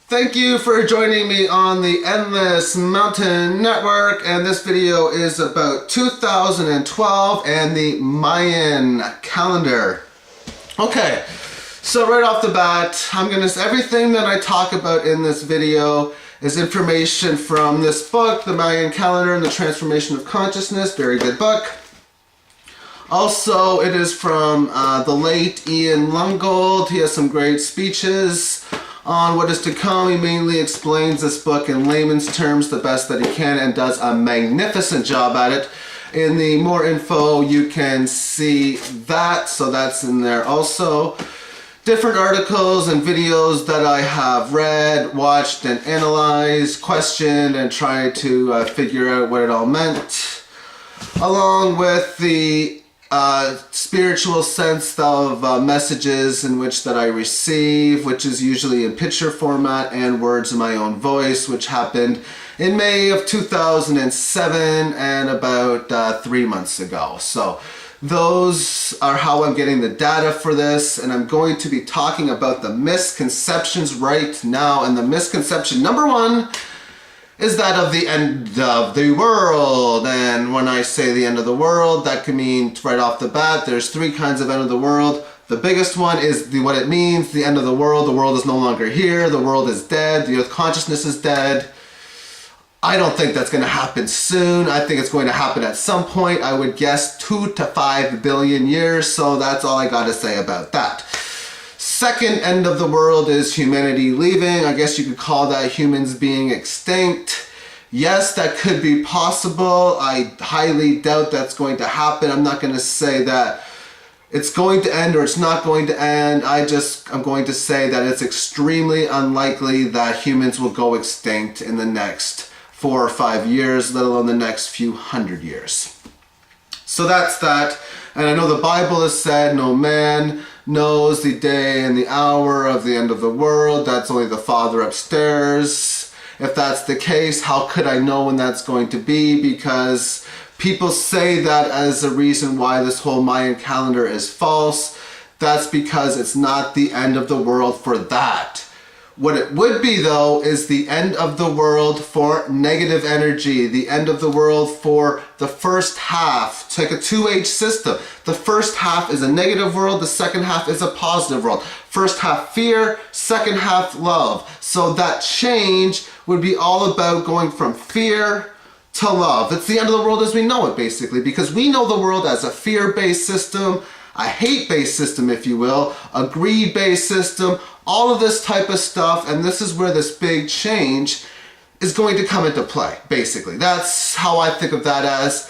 Thank you for joining me on the Endless Mountain Network, and this video is about 2012 and the Mayan calendar. Okay, so right off the bat, everything that I talk about in this video is information from this book, The Mayan Calendar and the Transformation of Consciousness. Very good book. Also, it is from the late LUNGOLD. He has some great speeches on what is to come. He mainly explains this book in layman's terms the best that he can and does a magnificent job at it. In the more info, you can see that, so that's in there also. Different articles and videos that I have read, watched, and analyzed, questioned, and tried to figure out what it all meant. Along with the spiritual sense of messages in which that I receive, which is usually in picture format and words in my own voice, which happened in May of 2007 and about 3 months ago. So those are how I'm getting the data for this, and I'm going to be talking about the misconceptions right now. And the misconception number one is that of the end of the world. And when I say the end of the world, that can mean right off the bat, there's three kinds of end of the world. The biggest one is what it means, the end of the world is no longer here, the world is dead, the earth consciousness is dead. I don't think that's going to happen soon. I think it's going to happen at some point. I would guess 2 to 5 billion years, so that's all I got to say about that. Second end of the world is humanity leaving. I guess you could call that humans being extinct. Yes, that could be possible. I highly doubt that's going to happen. I'm not going to say that it's going to end or it's not going to end. I'm going to say that it's extremely unlikely that humans will go extinct in the next 4 or 5 years, let alone the next few hundred years. So that's that. And I know the Bible has said no man knows the day and the hour of the end of the world. That's only the Father upstairs. If that's the case, how could I know when that's going to be? Because people say that as a reason why this whole Mayan calendar is false. That's because it's not the end of the world for that. What it would be, though, is the end of the world for negative energy, the end of the world for the first half. It's like a 2H system. The first half is a negative world, the second half is a positive world. First half fear, second half love. So that change would be all about going from fear to love. It's the end of the world as we know it, basically, because we know the world as a fear-based system, a hate-based system, if you will, a greed-based system, all of this type of stuff, and this is where this big change is going to come into play, basically. That's how I think of that as.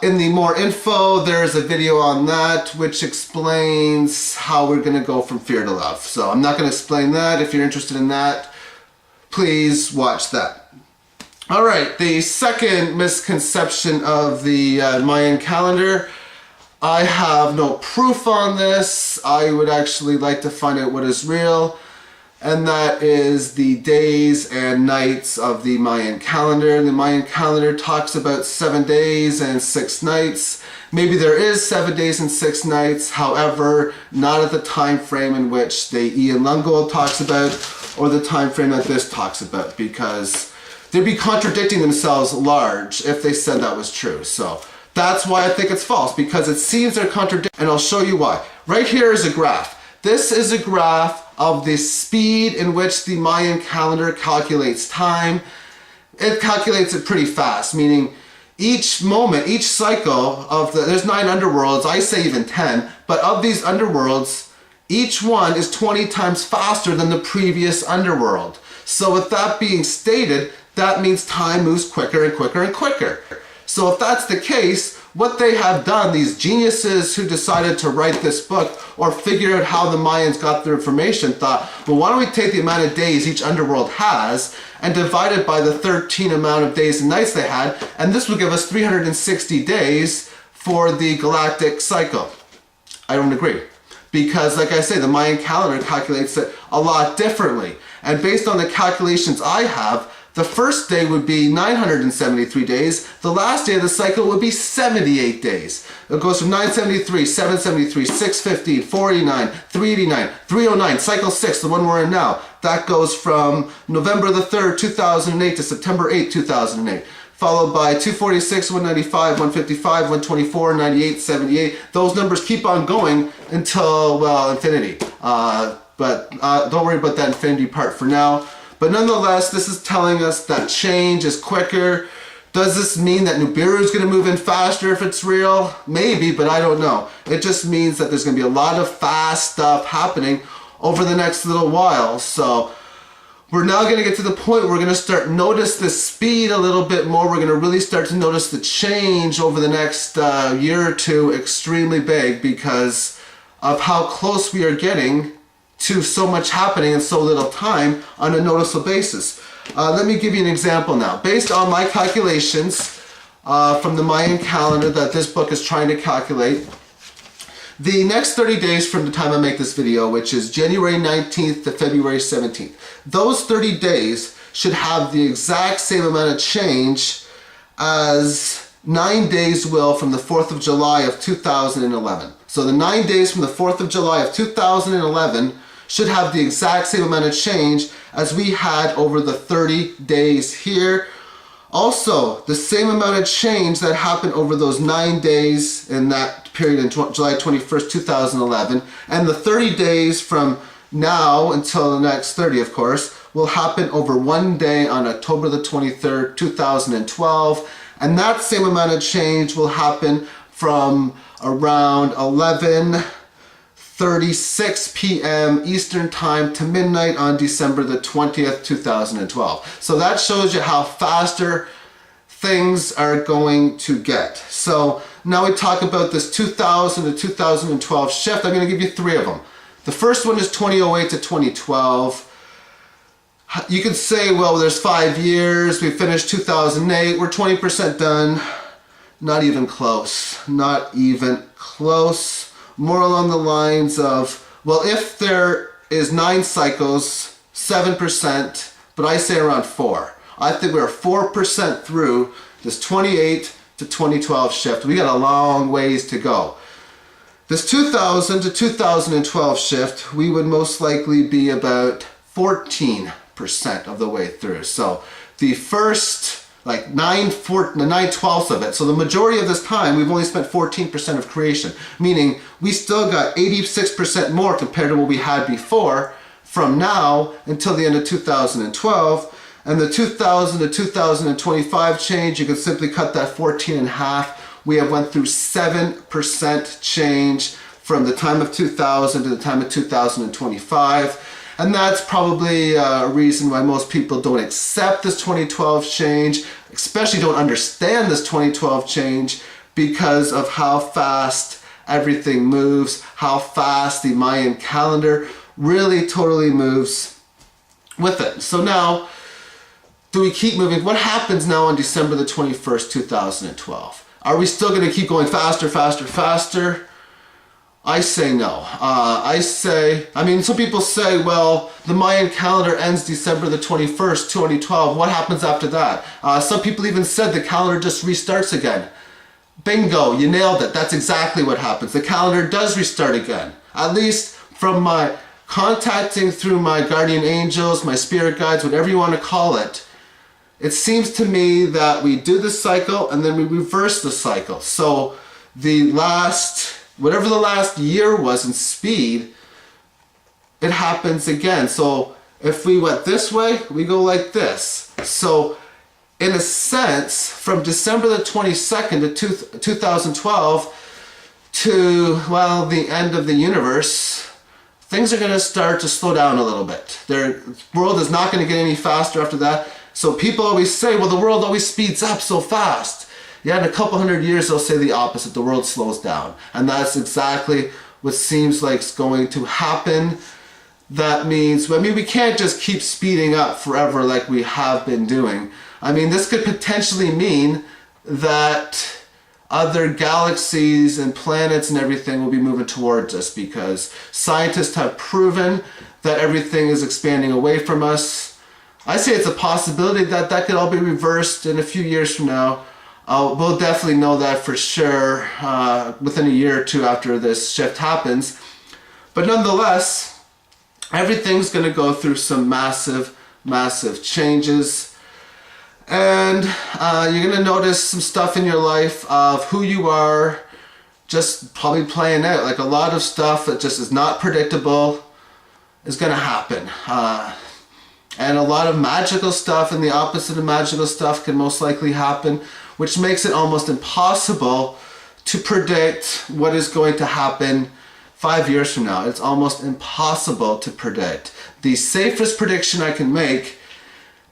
In the more info, there's a video on that which explains how we're going to go from fear to love. So I'm not going to explain that. If you're interested in that, please watch that. All right, the second misconception of the Mayan calendar. I have no proof on this. I would actually like to find out what is real, and that is the days and nights of the Mayan calendar. The Mayan calendar talks about 7 days and 6 nights. Maybe there is 7 days and 6 nights, however, not at the time frame in which the LUNGOLD talks about or the time frame that this talks about, because they'd be contradicting themselves large if they said that was true. So that's why I think it's false, because it seems they're contradicting, and I'll show you why. Right here is a graph. This is a graph of the speed in which the Mayan calendar calculates time. It calculates it pretty fast, meaning each moment, each cycle of there's 9 underworlds, I say even 10, but of these underworlds, each one is 20 times faster than the previous underworld. So with that being stated, that means time moves quicker and quicker and quicker. So if that's the case, what they have done, these geniuses who decided to write this book or figure out how the Mayans got their information, thought, well, why don't we take the amount of days each underworld has and divide it by the 13 amount of days and nights they had, and this will give us 360 days for the galactic cycle. I don't agree. Because, like I say, the Mayan calendar calculates it a lot differently. And based on the calculations I have, the first day would be 973 days. The last day of the cycle would be 78 days. It goes from 973, 773, 615, 489, 389, 309, cycle 6, the one we're in now. That goes from November the 3rd, 2008 to September 8th, 2008. Followed by 246, 195, 155, 124, 98, 78. Those numbers keep on going until, well, infinity. But don't worry about that infinity part for now. But nonetheless, this is telling us that change is quicker. Does this mean that Nibiru is going to move in faster if it's real? Maybe, but I don't know. It just means that there's going to be a lot of fast stuff happening over the next little while. So we're now going to get to the point where we're going to start notice the speed a little bit more. We're going to really start to notice the change over the next year or two extremely big because of how close we are getting to so much happening in so little time on a noticeable basis. Let me give you an example now. Based on my calculations from the Mayan calendar that this book is trying to calculate, the next 30 days from the time I make this video, which is January 19th to February 17th, those 30 days should have the exact same amount of change as 9 days will from the 4th of July of 2011. So the 9 days from the 4th of July of 2011 should have the exact same amount of change as we had over the 30 days here. Also, the same amount of change that happened over those 9 days in that period in July 21st, 2011, and the 30 days from now until the next 30, of course, will happen over 1 day on October the 23rd, 2012, and that same amount of change will happen from around 11:36 p.m. Eastern Time to midnight on December the 20th, 2012. So that shows you how faster things are going to get. So now we talk about this 2000 to 2012 shift. I'm going to give you 3 of them. The first one is 2008 to 2012. You can say, well, there's 5 years. We finished 2008. We're 20% done. Not even close. Not even close. More along the lines of, well, if there is 9 cycles, 7%, but I say around 4. I think we're 4% through this 28 to 2012 shift. We got a long ways to go. This 2000 to 2012 shift, we would most likely be about 14% of the way through. So the first like 9/12 of it. So the majority of this time, we've only spent 14% of creation, meaning we still got 86% more compared to what we had before from now until the end of 2012. And the 2000 to 2025 change, you can simply cut that 14 in half. We have went through 7% change from the time of 2000 to the time of 2025. And that's probably a reason why most people don't accept this 2012 change, especially don't understand this 2012 change, because of how fast everything moves, how fast the Mayan calendar really totally moves with it. So now, do we keep moving? What happens now on December the 21st, 2012? Are we still going to keep going faster, faster, faster? I say no. Some people say, well, the Mayan calendar ends December the 21st, 2012. What happens after that? Some people even said the calendar just restarts again. Bingo, you nailed it. That's exactly what happens. The calendar does restart again. At least from my contacting through my guardian angels, my spirit guides, whatever you want to call it, it seems to me that we do the cycle and then we reverse the cycle. So whatever the last year was in speed, it happens again. So if we went this way, we go like this. So in a sense, from December the 22nd to 2012 to, well, the end of the universe, things are going to start to slow down a little bit. The world is not going to get any faster after that. So people always say, well, the world always speeds up so fast. Yeah, in a couple hundred years, they'll say the opposite. The world slows down. And that's exactly what seems like is going to happen. That means, we can't just keep speeding up forever like we have been doing. This could potentially mean that other galaxies and planets and everything will be moving towards us, because scientists have proven that everything is expanding away from us. I say it's a possibility that that could all be reversed in a few years from now. We'll definitely know that for sure within a year or two after this shift happens. But nonetheless, everything's going to go through some massive, massive changes. And you're going to notice some stuff in your life of who you are just probably playing out. Like a lot of stuff that just is not predictable is going to happen. And a lot of magical stuff and the opposite of magical stuff can most likely happen, which makes it almost impossible to predict what is going to happen 5 years from now. It's almost impossible to predict. The safest prediction I can make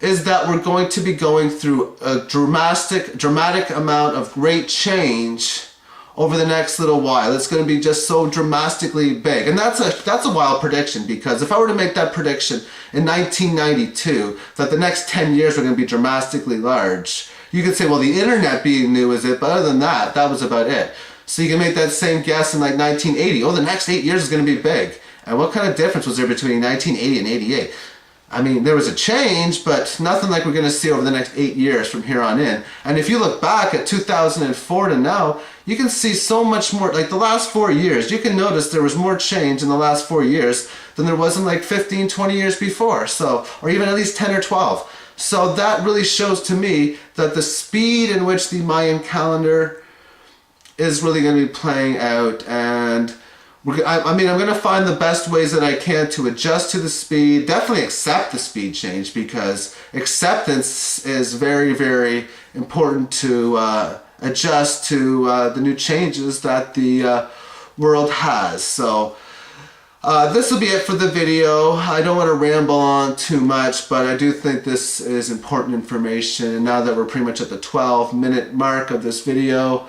is that we're going to be going through a dramatic amount of great change over the next little while. It's going to be just so dramatically big. And that's a wild prediction, because if I were to make that prediction in 1992, that the next 10 years are going to be dramatically large, you could say, well, the internet being new is it, but other than that, that was about it. So you can make that same guess in like 1980. Oh, the next 8 years is going to be big. And what kind of difference was there between 1980 and 88? I mean, there was a change, but nothing like we're going to see over the next 8 years from here on in. And if you look back at 2004 to now, you can see so much more. Like the last 4 years, you can notice there was more change in the last 4 years than there was in like 15, 20 years before. So, or even at least 10 or 12. So that really shows to me that the speed in which the Mayan calendar is really going to be playing out. And I'm going to find the best ways that I can to adjust to the speed. Definitely accept the speed change, because acceptance is very, very important to adjust to the new changes that the world has. So this will be it for the video. I don't want to ramble on too much, but I do think this is important information. And now that we're pretty much at the 12-minute mark of this video,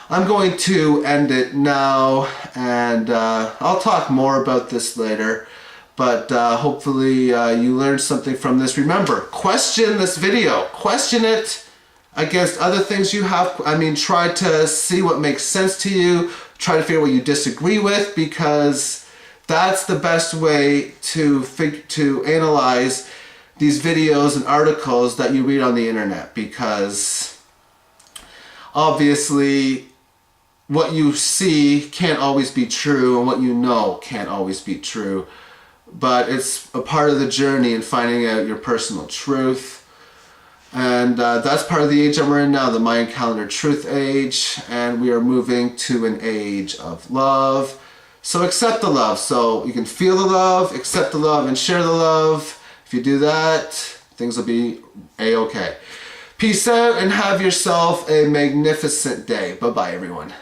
I'm going to end it now, and I'll talk more about this later, but hopefully you learned something from this. Remember, question this video. Question it against other things you have. I mean, try to see what makes sense to you. Try to figure out what you disagree with, because that's the best way to analyze these videos and articles that you read on the internet, because obviously what you see can't always be true, and what you know can't always be true. But it's a part of the journey in finding out your personal truth. And that's part of the age that we're in now, the Mayan calendar truth age. And we are moving to an age of love. So accept the love. So you can feel the love, accept the love, and share the love. If you do that, things will be a-okay. Peace out and have yourself a magnificent day. Bye-bye, everyone.